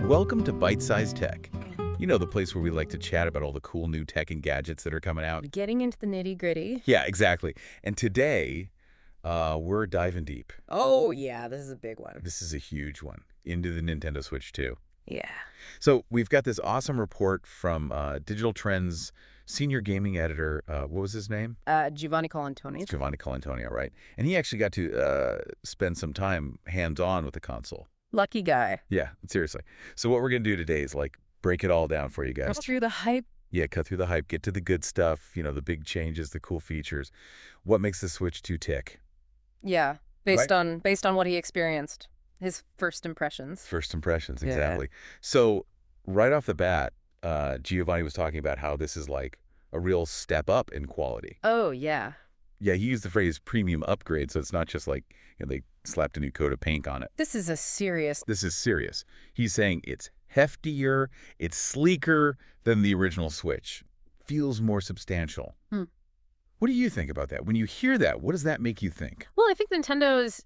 Welcome to Byte-Sized Tech. You know, the place where we like to chat about all the cool new tech and gadgets that are coming out. Getting into the nitty-gritty. Yeah, exactly. And today, we're diving deep. Oh, yeah, this is a big one. This is a huge one. Into the Nintendo Switch 2. Yeah. So we've got this awesome report from Digital Trends senior gaming editor. What was his name? Giovanni Colantonio. It's Giovanni Colantonio, right? And he actually got to spend some time hands-on with the console. Lucky guy. Yeah, seriously. So what we're going to do today is, like, break it all down for you guys. Cut through the hype. Yeah, cut through the hype, get to the good stuff, you know, the big changes, the cool features. What makes the Switch 2 tick? Yeah, based on what he experienced. His first impressions. First impressions, Yeah. exactly. So right off the bat, Giovanni was talking about how this is like a real step up in quality. Oh, yeah. Yeah, he used the phrase premium upgrade, so it's not just like, you know, they slapped a new coat of paint on it. This is a serious... This is serious. He's saying it's heftier, it's sleeker than the original Switch. Feels more substantial. What do you think about that? When you hear that, what does that make you think? Well, I think Nintendo's,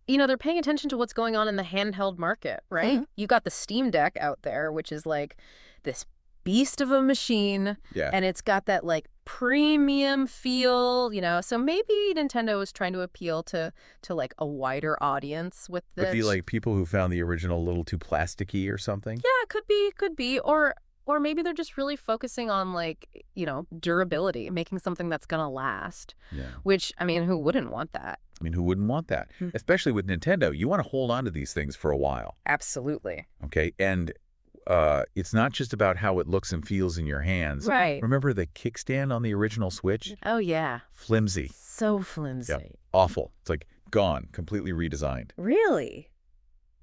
you know, they're paying attention to what's going on in the handheld market, right? You got the Steam Deck out there, which is like this beast of a machine. Yeah. And it's got that like premium feel, you know. So maybe Nintendo is trying to appeal to like a wider audience with this. Would be like people who found the original a little too plasticky or something? Yeah, could be. Or maybe they're just really focusing on, like, you know, durability, making something that's going to last. Yeah. Which, I mean, who wouldn't want that? I mean, who wouldn't want that? Especially with Nintendo. You want to hold on to these things for a while. Absolutely. Okay. And it's not just about how it looks and feels in your hands. Right. Remember the kickstand on the original Switch? Oh, yeah. Flimsy. So flimsy. Yep. Awful. It's like gone, completely redesigned. Really?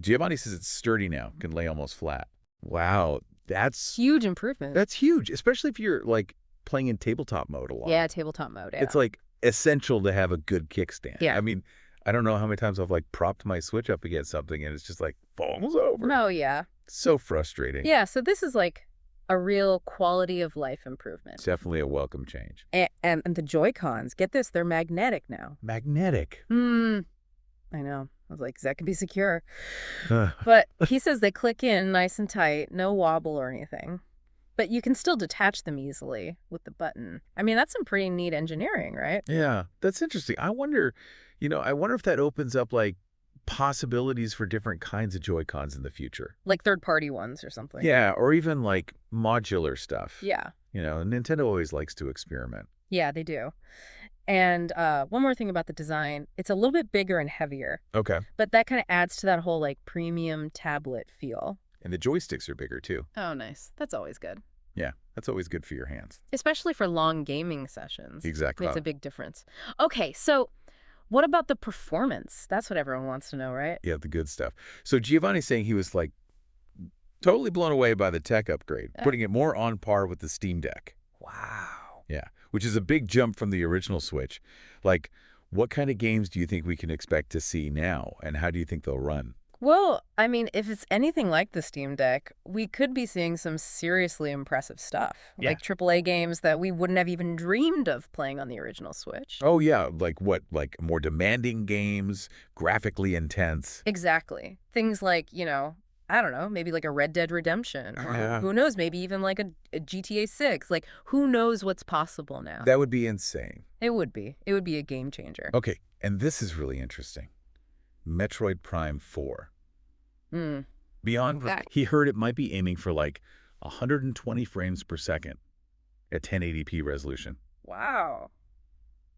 Giovanni says it's sturdy now, can lay almost flat. Wow. That's huge improvement. That's huge, especially if you're like playing in tabletop mode a lot. Yeah, tabletop mode. Yeah. It's like essential to have a good kickstand. Yeah. I mean, I don't know how many times I've like propped my Switch up against something and it's just like falls over. No, yeah. So frustrating. Yeah, so this is like a real quality of life improvement. It's definitely a welcome change. And the Joy-Cons, get this, they're magnetic now. Magnetic. I know. I was like, that could be secure. But he says they click in nice and tight, no wobble or anything. But you can still detach them easily with the button. I mean, that's some pretty neat engineering, right? Yeah, that's interesting. I wonder if that opens up like possibilities for different kinds of Joy-Cons in the future. Like third-party ones or something. Yeah, or even like modular stuff. Yeah. You know, Nintendo always likes to experiment. Yeah, they do. And one more thing about the design, it's a little bit bigger and heavier. Okay. But that kind of adds to that whole like premium tablet feel. And the joysticks are bigger too. Oh, nice. That's always good. Yeah, that's always good for your hands. Especially for long gaming sessions. Exactly. It's a big difference. Okay, so what about the performance? That's what everyone wants to know, right? Yeah, the good stuff. So Giovanni's saying he was like totally blown away by the tech upgrade, putting it more on par with the Steam Deck. Wow. Yeah, which is a big jump from the original Switch. Like, what kind of games do you think we can expect to see now, and how do you think they'll run? Well, I mean, if it's anything like the Steam Deck, we could be seeing some seriously impressive stuff. Yeah. Like AAA games that we wouldn't have even dreamed of playing on the original Switch. Oh, yeah. Like what? Like more demanding games, graphically intense. Exactly. Things like, you know, I don't know, maybe like a Red Dead Redemption. Or who knows, maybe even like a GTA 6. Like, who knows what's possible now? That would be insane. It would be. It would be a game changer. Okay, and this is really interesting. Metroid Prime 4. Beyond, he heard it might be aiming for like 120 frames per second at 1080p resolution. Wow.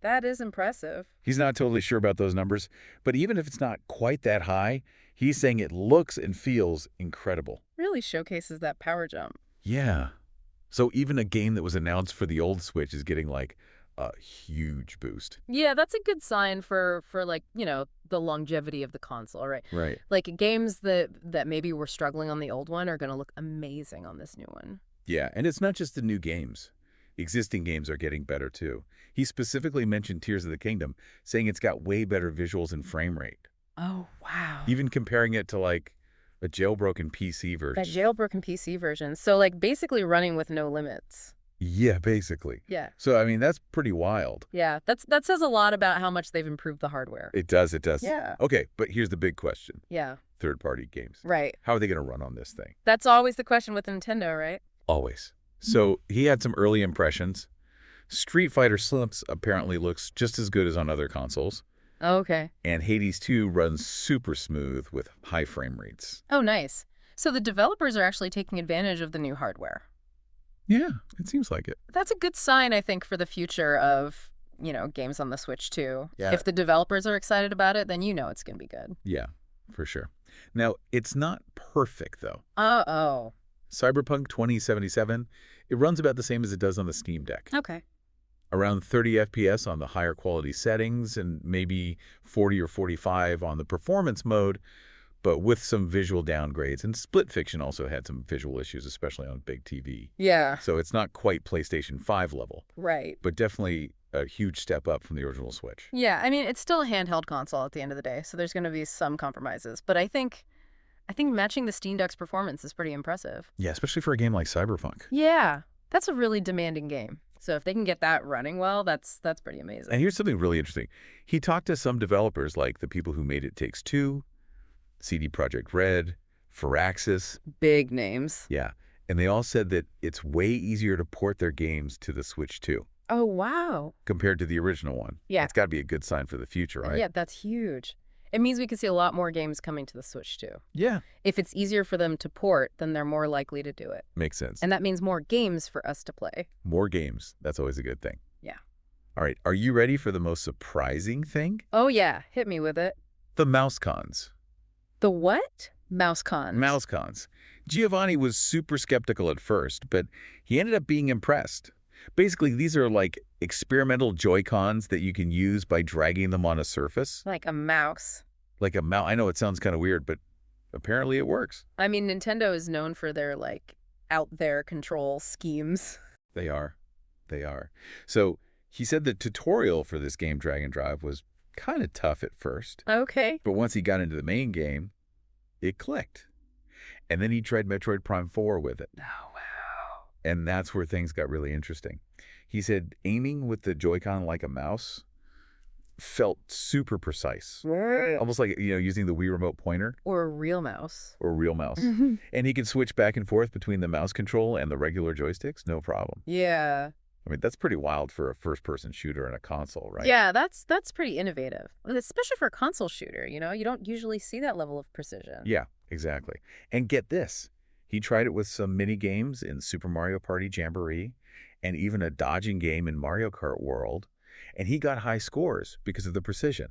That is impressive. He's not totally sure about those numbers, but even if it's not quite that high, he's saying it looks and feels incredible. Really showcases that power jump. Yeah. So even a game that was announced for the old Switch is getting like a huge boost. Yeah, that's a good sign for like, you know, the longevity of the console, right? Right. Like games that maybe were struggling on the old one are going to look amazing on this new one. Yeah, and it's not just the new games. Existing games are getting better too. He specifically mentioned Tears of the Kingdom, saying it's got way better visuals and frame rate. Oh, wow. Even comparing it to like a jailbroken PC version. That jailbroken PC version. So like basically running with no limits. Yeah, basically. Yeah. So, I mean, that's pretty wild. Yeah, that says a lot about how much they've improved the hardware. It does, it does. Yeah. Okay, but here's the big question. Yeah. third-party games. Right. How are they going to run on this thing? That's always the question with Nintendo, right? Always. So he had some early impressions. Street Fighter Slims apparently looks just as good as on other consoles. Oh, okay. And Hades 2 runs super smooth with high frame rates. Oh, nice. So the developers are actually taking advantage of the new hardware. Yeah, it seems like it. That's a good sign, I think, for the future of, games on the Switch, too. Yeah. If the developers are excited about it, then it's going to be good. Yeah, for sure. Now, it's not perfect, though. Uh-oh. Cyberpunk 2077, it runs about the same as it does on the Steam Deck. Okay. Around 30 FPS on the higher quality settings and maybe 40 or 45 on the performance mode, but with some visual downgrades. And Split Fiction also had some visual issues, especially on big TV. Yeah. So it's not quite PlayStation 5 level. Right. But definitely a huge step up from the original Switch. Yeah, I mean, it's still a handheld console at the end of the day, so there's going to be some compromises. But I think matching the Steam Deck's performance is pretty impressive. Yeah, especially for a game like Cyberpunk. Yeah, that's a really demanding game. So if they can get that running well, that's pretty amazing. And here's something really interesting. He talked to some developers like the people who made It Takes Two, CD Projekt Red, Firaxis. Big names. Yeah, and they all said that it's way easier to port their games to the Switch 2. Oh, wow. Compared to the original one. Yeah. It's got to be a good sign for the future, right? Yeah, that's huge. It means we could see a lot more games coming to the Switch, too. Yeah. If it's easier for them to port, then they're more likely to do it. Makes sense. And that means more games for us to play. More games. That's always a good thing. Yeah. All right. Are you ready for the most surprising thing? Oh, yeah. Hit me with it. The mouse cons. The what? Mouse cons. Mouse cons. Giovanni was super skeptical at first, but he ended up being impressed. Basically, these are like experimental Joy-Cons that you can use by dragging them on a surface. Like a mouse. Like a mouse. I know it sounds kind of weird, but apparently it works. I mean, Nintendo is known for their, out there control schemes. They are. They are. So he said the tutorial for this game, Drag and Drive, was kind of tough at first. Okay. But once he got into the main game, it clicked. And then he tried Metroid Prime 4 with it. Oh, wow. And that's where things got really interesting. He said aiming with the Joy-Con like a mouse felt super precise. Almost like, using the Wii Remote pointer. Or a real mouse. Or a real mouse. And he could switch back and forth between the mouse control and the regular joysticks, no problem. Yeah. I mean, that's pretty wild for a first-person shooter in a console, right? Yeah, that's pretty innovative. Especially for a console shooter, you don't usually see that level of precision. Yeah, exactly. And get this. He tried it with some mini-games in Super Mario Party Jamboree and even a dodging game in Mario Kart World, and he got high scores because of the precision.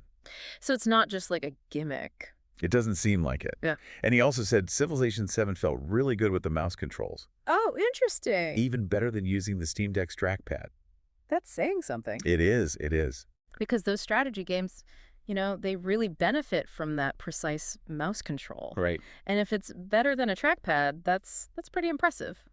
So it's not just like a gimmick. It doesn't seem like it. Yeah. And he also said Civilization 7 felt really good with the mouse controls. Oh, interesting. Even better than using the Steam Deck's trackpad. That's saying something. It is. It is. Because those strategy games, they really benefit from that precise mouse control. Right. And if it's better than a trackpad, that's pretty impressive.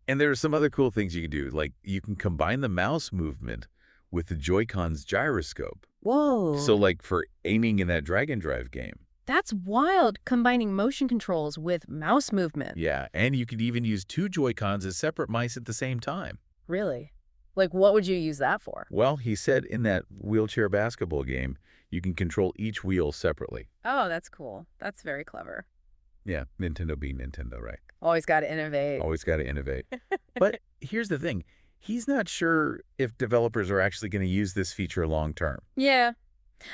And there are some other cool things you can do. Like you can combine the mouse movement with the Joy-Con's gyroscope. Whoa. So like for aiming in that Drag and Drive game. That's wild, combining motion controls with mouse movement. Yeah, and you could even use two Joy-Cons as separate mice at the same time. Really? Like, what would you use that for? Well, he said in that wheelchair basketball game, you can control each wheel separately. Oh, that's cool. That's very clever. Yeah, Nintendo being Nintendo, right? Always got to innovate. Always got to innovate. But here's the thing. He's not sure if developers are actually going to use this feature long term. Yeah.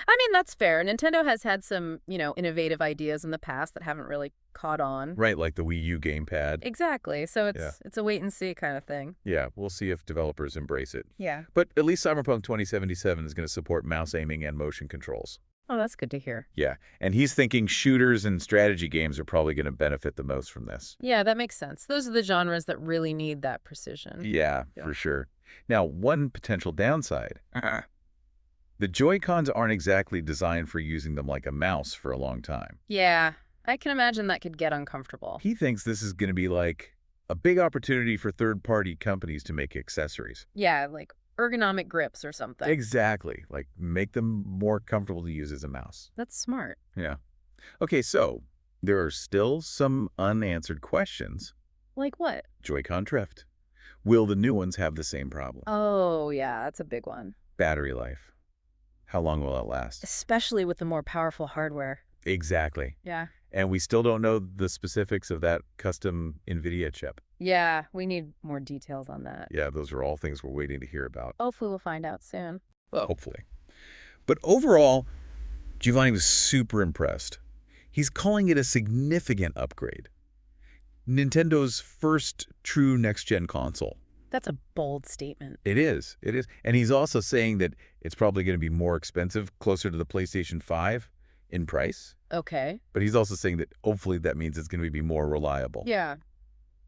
I mean, that's fair. Nintendo has had some, innovative ideas in the past that haven't really caught on. Right, like the Wii U gamepad. Exactly. So it's a wait and see kind of thing. Yeah, we'll see if developers embrace it. Yeah. But at least Cyberpunk 2077 is going to support mouse aiming and motion controls. Oh, that's good to hear. Yeah, and he's thinking shooters and strategy games are probably going to benefit the most from this. Yeah, that makes sense. Those are the genres that really need that precision. Yeah, for sure. Now, one potential downside. The Joy-Cons aren't exactly designed for using them like a mouse for a long time. Yeah, I can imagine that could get uncomfortable. He thinks this is going to be like a big opportunity for third-party companies to make accessories. Yeah, like ergonomic grips or something. Exactly. Like make them more comfortable to use as a mouse. That's smart. Yeah. Okay, so there are still some unanswered questions. Like what? Joy-Con drift. Will the new ones have the same problem? Oh, yeah, that's a big one. Battery life. How long will it last? Especially with the more powerful hardware. Exactly. Yeah. And we still don't know the specifics of that custom NVIDIA chip. Yeah, we need more details on that. Yeah, those are all things we're waiting to hear about. Hopefully we'll find out soon. Well, hopefully. But overall, Giovanni was super impressed. He's calling it a significant upgrade. Nintendo's first true next-gen console. That's a bold statement. It is. It is. And he's also saying that it's probably going to be more expensive, closer to the PlayStation 5 in price. Okay. But he's also saying that hopefully that means it's going to be more reliable. Yeah.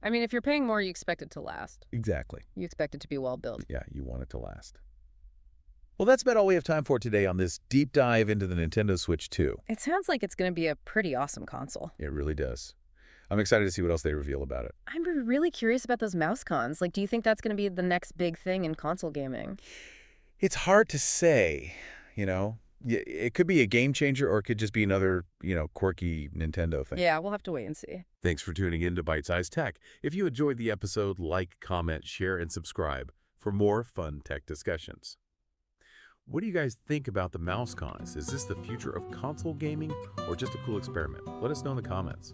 I mean, if you're paying more, you expect it to last. Exactly. You expect it to be well built. Yeah, you want it to last. Well, that's about all we have time for today on this deep dive into the Nintendo Switch 2. It sounds like it's going to be a pretty awesome console. It really does. I'm excited to see what else they reveal about it. I'm really curious about those mouse cons. Like, do you think that's going to be the next big thing in console gaming? It's hard to say, you know. It could be a game changer or it could just be another, quirky Nintendo thing. Yeah, we'll have to wait and see. Thanks for tuning in to Byte-Sized Tech. If you enjoyed the episode, like, comment, share, and subscribe for more fun tech discussions. What do you guys think about the mouse cons? Is this the future of console gaming or just a cool experiment? Let us know in the comments.